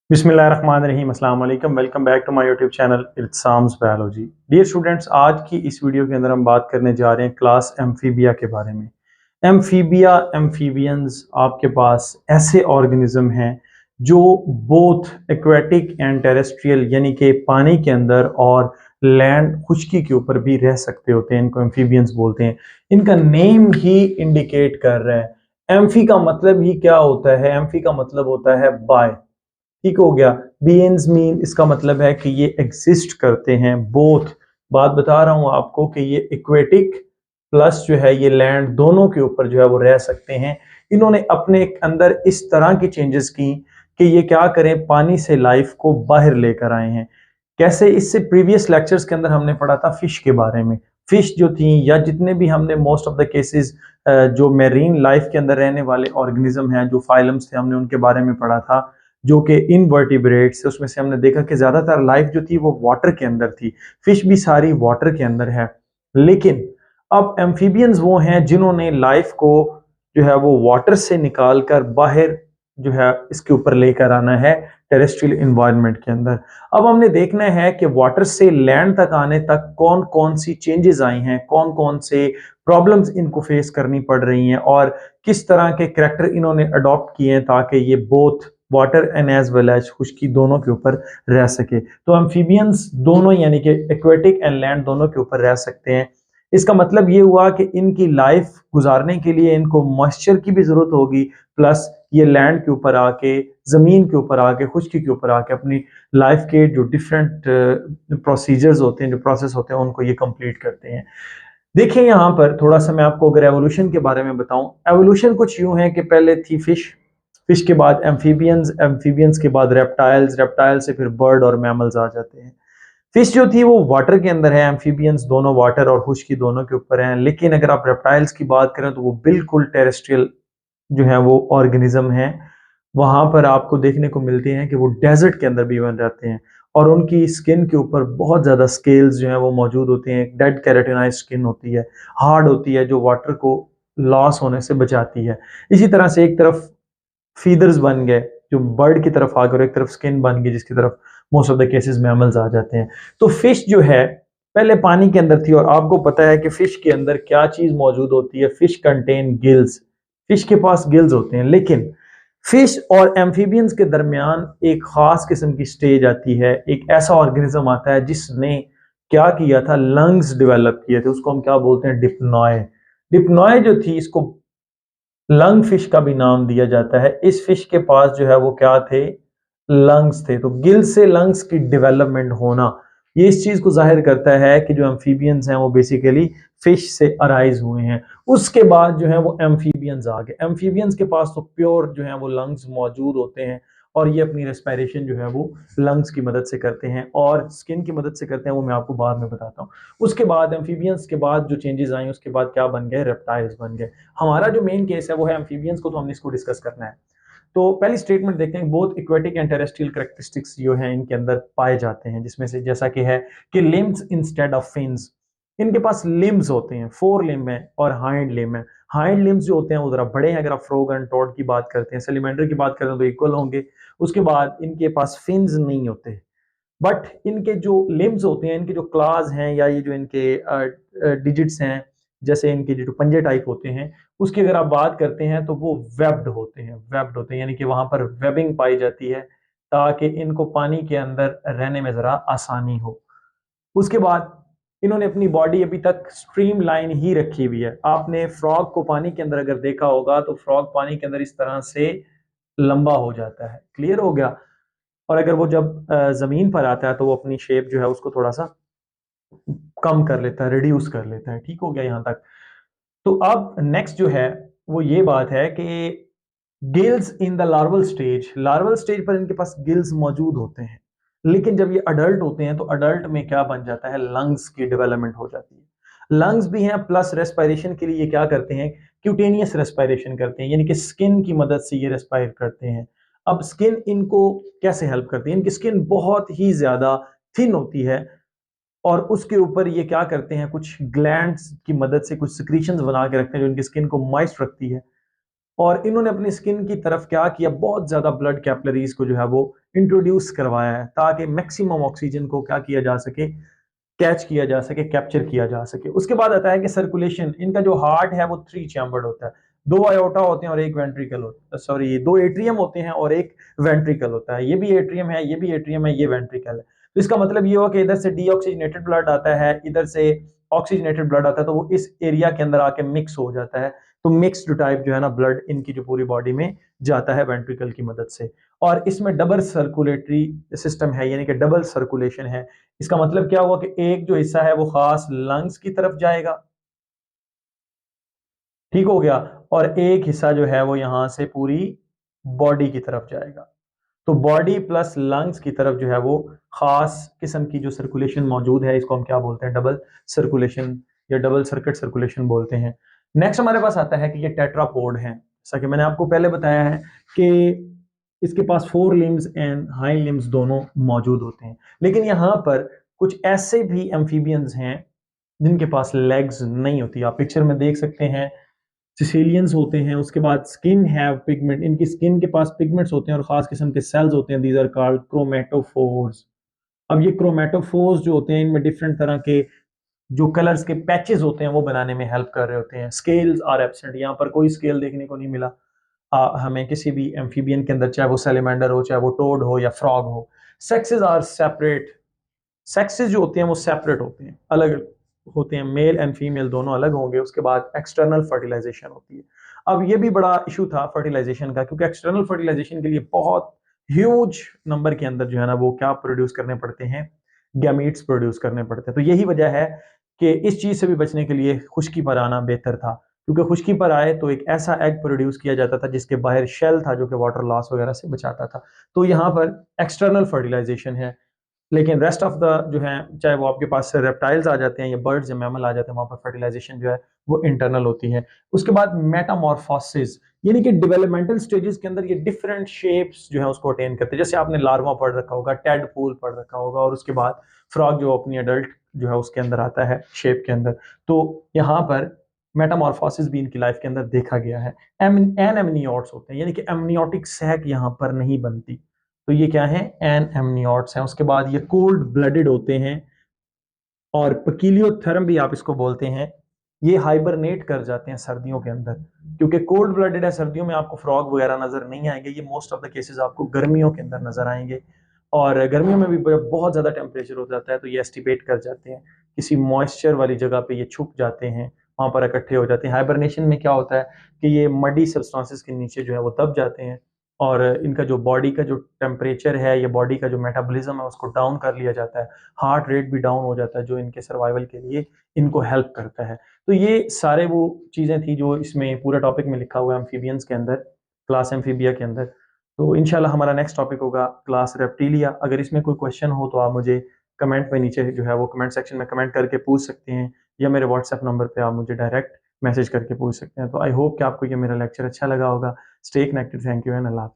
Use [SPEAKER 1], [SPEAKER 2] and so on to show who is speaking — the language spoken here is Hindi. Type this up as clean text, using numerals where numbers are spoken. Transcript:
[SPEAKER 1] बिस्मिल्लाहिर्रहमानिर्रहीम अस्सलाम वालेकुम। Welcome back to my YouTube channel इत्साम्स बायोलॉजी। डियर स्टूडेंट्स, आज की इस वीडियो के अंदर हम बात करने जा रहे हैं क्लास एम्फीबिया के बारे में। एम्फीबिया, एम्फीबियंस आपके पास ऐसे ऑर्गेनिज्म हैं जो बोथ एक्वेटिक एंड टेरेस्ट्रियल यानी कि पानी के अंदर और लैंड खुश्की के ऊपर भी रह सकते होते हैं। इनको एम्फीबियंस बोलते हैं। इनका नेम ही इंडिकेट कर रहा है। एम्फी का मतलब ही क्या होता है? एम्फी का मतलब होता है बाय। ठीक हो गया। बीइंग्स मीन इसका मतलब है कि ये एग्जिस्ट करते हैं बोथ। बात बता रहा हूं आपको कि ये इक्वेटिक प्लस जो है ये लैंड दोनों के ऊपर जो है वो रह सकते हैं। इन्होंने अपने अंदर इस तरह की चेंजेस की कि ये क्या करें, पानी से लाइफ को बाहर लेकर आए हैं। कैसे? इससे प्रीवियस लेक्चर्स के अंदर हमने पढ़ा था फिश के बारे में। फिश जो थी या जितने भी हमने मोस्ट ऑफ द केसेस जो मेरीन लाइफ के अंदर रहने वाले ऑर्गेनिज्म हैं, जो फाइलम्स थे, हमने उनके बारे में पढ़ा था, जो कि इनवर्टिब्रेट्स। उसमें से हमने देखा कि ज्यादातर लाइफ जो थी वो वाटर के अंदर थी। फिश भी सारी वाटर के अंदर है। लेकिन अब एम्फीबियंस वो हैं जिन्होंने लाइफ को जो है वो वाटर से निकाल कर बाहर जो है इसके ऊपर लेकर आना है टेरेस्ट्रियल इन्वायरमेंट के अंदर। अब हमने देखना है कि वाटर से लैंड तक आने तक कौन कौन सी चेंजेस आई हैं, कौन कौन से प्रॉब्लम्स इनको फेस करनी पड़ रही हैं और किस तरह के करैक्टर इन्होंने अडॉप्ट किए हैं ताकि ये both water and as well as खुश्की दोनों के ऊपर रह सके। तो एम्फीबियंस दोनों यानी कि एक्वेटिक एंड लैंड दोनों के ऊपर रह सकते हैं। इसका मतलब ये हुआ कि इनकी लाइफ गुजारने के लिए इनको मॉइस्चर की भी जरूरत होगी, प्लस ये लैंड के ऊपर आके, जमीन के ऊपर आके, खुश्की के ऊपर आके अपनी लाइफ के जो डिफरेंट प्रोसीजर्स होते हैं, जो प्रोसेस होते हैं, उनको ये कंप्लीट करते हैं। देखिए यहाँ पर थोड़ा सा मैं आपको अगर एवोल्यूशन के बारे में बताऊं, एवोल्यूशन कुछ यूं है कि पहले थी फिश, फिश के बाद एम्फीबियंस, एम्फीबियंस के बाद रेप्टाइल्स, रेप्टाइल से फिर बर्ड और मैमल्स आ जाते हैं। फिश जो थी वो वाटर के अंदर है, एम्फीबियंस दोनों वाटर और खुश्की दोनों के ऊपर हैं। लेकिन अगर आप रेप्टाइल्स की बात करें तो वो बिल्कुल टेरेस्ट्रियल जो है वो ऑर्गेनिज्म है। वहां पर आपको देखने को मिलते हैं कि वो डेजर्ट के अंदर भी बन जाते हैं और उनकी स्किन के ऊपर बहुत ज्यादा स्केल्स जो है वो मौजूद होते हैं। डेड कैरेटिनाइज स्किन होती है, हार्ड होती है, जो वाटर को लॉस होने से बचाती है। इसी तरह से एक तरफ फीदर्स बन गए जो बर्ड की तरफ आ गए और एक तरफ स्किन बन गई जिसकी तरफ most of the cases mammals आ जाते हैं। तो फिश जो है पहले पानी के अंदर थी और आपको पता है कि फिश के अंदर क्या चीज मौजूद होती है? Fish contain gills. फिश के पास गिल्स होते हैं। लेकिन फिश और एम्फीबियंस के दरमियान एक खास किस्म की स्टेज आती है, एक ऐसा ऑर्गेनिज्म आता है जिसने क्या किया था, लंग्स डेवलप किए थे। उसको हम क्या बोलते हैं? डिप्नॉय। डिप्नॉय जो थी, इसको लंग फिश का भी नाम दिया जाता है। इस फिश के पास जो है वो क्या थे? लंग्स थे। तो गिल से लंग्स की डेवलपमेंट होना ये इस चीज को जाहिर करता है कि जो एम्फीबियंस हैं वो बेसिकली फिश से अराइज हुए हैं। उसके बाद जो है वो एम्फीबियंस आ गए। एम्फीबियंस के पास तो प्योर जो है वो लंग्स मौजूद होते हैं और ये अपनी रेस्पिरेशन जो है वो लंग्स की मदद से करते हैं और स्किन की मदद से करते हैं, वो मैं आपको बाद में बताता हूँ। उसके बाद एम्फीबियंस के बाद जो चेंजेस आई, उसके बाद क्या बन गए? रेप्टाइल्स बन गए। हमारा जो मेन केस है वो है एम्फीबियंस को, तो हमने इसको डिस्कस करना है। तो पहली स्टेटमेंट देखते हैं, both aquatic and terrestrial characteristics जो है इनके अंदर पाए जाते हैं, जिसमें से जैसा कि है कि लिम्स इंस्टेड ऑफ फिन्स। इनके पास लिम्स होते हैं, फोर लिम्ब है और हाइंड लिम्ब है। हाइंड लिम्स जो होते हैं वो जरा बड़े हैं। अगर आप फ्रॉग एंड टॉड की बात करते हैं, सेलिमेंडर की बात करते हैं तो इक्वल होंगे। उसके बाद इनके पास फिन्स नहीं होते, बट इनके जो लिम्स होते हैं, इनके जो क्लास हैं या ये जो इनके डिजिट्स हैं, जैसे इनके जो पंजे टाइप होते हैं, उसकी अगर आप बात करते हैं तो वो वेब्ड होते हैं। वेब्ड होते हैं यानी कि वहां पर वेबिंग पाई जाती है ताकि इनको पानी के अंदर रहने में जरा आसानी हो। उसके बाद इन्होंने अपनी बॉडी अभी तक स्ट्रीम लाइन ही रखी हुई है। आपने फ्रॉग को पानी के अंदर अगर देखा होगा तो फ्रॉग पानी के अंदर इस तरह से लंबा हो जाता है। क्लियर हो गया? और अगर वो जब जमीन पर आता है तो वो अपनी शेप जो है उसको थोड़ा सा कम कर लेता है, रिड्यूस कर लेता है। ठीक हो गया यहां तक? तो अब नेक्स्ट जो है वो ये बात है कि gills in the larval stage, larval stage पर इनके पास गिल्स मौजूद होते हैं। लेकिन जब ये अडल्ट होते हैं तो अडल्ट में क्या बन जाता है? लंग्स की डेवलपमेंट हो जाती है। लंग्स भी हैं, प्लस रेस्पिरेशन के लिए ये क्या करते हैं? क्यूटेनियस रेस्पिरेशन करते हैं, यानी कि स्किन की मदद से ये रेस्पायर करते हैं। अब स्किन इनको कैसे हेल्प करती है? इनकी स्किन बहुत ही ज्यादा थिन होती है और उसके ऊपर ये क्या करते हैं? कुछ ग्लैंड्स की मदद से कुछ सिक्रीशंस बना के रखते हैं जो इनकी स्किन को मॉइस्ट रखती है। और इन्होंने अपनी स्किन की तरफ क्या किया, बहुत ज्यादा ब्लड कैपिलरीज को जो है वो इंट्रोड्यूस करवाया है ताकि मैक्सिमम ऑक्सीजन को क्या किया जा सके, कैच किया जा सके, कैप्चर किया जा सके। उसके बाद आता है कि सर्कुलेशन, इनका जो हार्ट है वो 3 चैम्बर्ड होता है, 2 आयोटा होते हैं और एक वेंट्रिकल होता है, सॉरी 2 एट्रियम होते हैं और एक वेंट्रिकल होता है। ये भी एट्रियम है, ये भी एट्रियम है, ये वेंट्रिकल है। तो इसका मतलब ये हुआ कि इधर से डीऑक्सीजनेटेड ब्लड आता है, इधर से ऑक्सीजनेटेड ब्लड आता है, तो वो इस एरिया के अंदर आके मिक्स हो जाता है। तो मिक्स्ड टाइप जो है ना ब्लड इनकी जो पूरी बॉडी में जाता है वेंट्रिकल की मदद से। और इसमें डबल सर्कुलेटरी सिस्टम है, यानी कि डबल सर्कुलेशन है। इसका मतलब क्या हुआ कि एक जो हिस्सा है वो खास लंग्स की तरफ जाएगा, ठीक हो गया, और एक हिस्सा जो है वो यहां से पूरी बॉडी की तरफ जाएगा। तो बॉडी प्लस लंग्स की तरफ जो है वो खास किस्म की जो सर्कुलेशन मौजूद है, इसको हम क्या बोलते हैं, डबल सर्कुलेशन या डबल सर्किट सर्कुलेशन बोलते हैं। नेक्स्ट हमारे पास आता है कि ये टेट्रापोड है, जैसा कि मैंने आपको पहले बताया है कि इसके पास 4 लिम्स एंड हाइंड लिम्स दोनों मौजूद होते हैं। लेकिन यहाँ पर कुछ ऐसे भी एम्फीबियंस हैं जिनके पास लेग्स नहीं होती। आप पिक्चर में देख सकते हैं, सिसिलियंस होते हैं, उसके बाद स्किन हैव पिगमेंट, इनकी स्किन के पास पिगमेंट्स होते हैं और खास किस्म के सेल्स होते हैं, दीज आर कॉल्ड क्रोमेटोफोर्स। अब ये क्रोमेटोफोर्स जो होते हैं इनमें डिफरेंट तरह के जो कलर्स के पैचेस होते हैं वो बनाने में हेल्प कर रहे होते हैं। स्केल्स आर एब्सेंट, यहाँ पर कोई स्केल देखने को नहीं मिला हमें किसी भी एम्फीबियन के अंदर, चाहे वो सैलेमेंडर हो, चाहे वो टोड हो या फ्रॉग हो। सेक्सेस आर सेपरेट, सेक्सेस जो होते हैं वो सेपरेट होते हैं, अलग होते हैं, मेल एंड फीमेल दोनों अलग होंगे। उसके बाद एक्सटर्नल फर्टिलाइजेशन होती है। अब ये भी बड़ा इशू था फर्टिलाइजेशन का, क्योंकि एक्सटर्नल फर्टिलाइजेशन के लिए बहुत ह्यूज नंबर के अंदर जो है ना वो क्या प्रोड्यूस करने पड़ते हैं, गैमीट्स प्रोड्यूस करने पड़ते हैं। तो यही वजह है कि इस चीज से भी बचने के लिए खुश्की पर आना बेहतर था, क्योंकि खुश्की पर आए तो एक ऐसा एग प्रोड्यूस किया जाता था जिसके बाहर शेल था जो कि वाटर लॉस वगैरह से बचाता था। तो यहाँ पर एक्सटर्नल फर्टिलाइजेशन है। लेकिन रेस्ट ऑफ द जो है, चाहे वो आपके पास रेप्टाइल्स आ जाते हैं या बर्ड्स या मैमल आ जाते हैं, वहां पर फर्टिलाइजेशन जो है वो इंटरनल होती है। उसके बाद मेटामॉर्फोसिस, यानी कि डेवलपमेंटल स्टेजेस के अंदर ये डिफरेंट शेप्स जो है उसको अटेन करते हैं। जैसे आपने लार्वा पढ़ रखा होगा, टेडपूल पढ़ रखा होगा, और उसके बाद फ्रॉग जो अपनी अडल्ट जो है उसके अंदर आता है शेप के अंदर। तो यहाँ पर मेटामॉर्फोसिस भी इनकी लाइफ के अंदर देखा गया है। एन एमनियोट्स होते हैं, यानी कि एमनियोटिक सैक यहाँ पर नहीं बनती। तो ये क्या है, एन एमनियोट्स हैं। उसके बाद ये कोल्ड ब्लडेड होते हैं, और पकीलियोथर्म भी आप इसको बोलते हैं। ये हाइबरनेट कर जाते हैं सर्दियों के अंदर, क्योंकि कोल्ड ब्लडेड है, सर्दियों में आपको फ्रॉग वगैरह नजर नहीं आएंगे। ये मोस्ट ऑफ द केसेस आपको गर्मियों के अंदर नजर आएंगे, और गर्मियों में भी बहुत ज्यादा टेम्परेचर हो जाता है तो ये एस्टिपेट कर जाते हैं, किसी मॉइस्चर वाली जगह पे ये छुप जाते हैं, वहां पर इकट्ठे हो जाते हैं। हाइबरनेशन में क्या होता है कि ये मडी सब्सटेंसेस के नीचे जो है वो दब जाते हैं, और इनका जो बॉडी का जो टेम्परेचर है या बॉडी का जो मेटाबॉलिज्म है उसको डाउन कर लिया जाता है, हार्ट रेट भी डाउन हो जाता है, जो इनके सर्वाइवल के लिए इनको हेल्प करता है। तो ये सारे वो चीज़ें थी जो इसमें पूरे टॉपिक में लिखा हुआ है एम्फीबियंस के अंदर, क्लास एम्फीबिया के अंदर। तो इंशाल्लाह हमारा नेक्स्ट टॉपिक होगा क्लास रेप्टिलिया। अगर इसमें कोई क्वेश्चन हो तो आप मुझे कमेंट में नीचे जो है वो कमेंट सेक्शन में कमेंट करके पूछ सकते हैं, या मेरे व्हाट्सएप नंबर पे आप मुझे डायरेक्ट मैसेज करके पूछ सकते हैं। तो आई होप कि आपको ये मेरा लेक्चर अच्छा लगा होगा। Stay connected, thank you and Allah.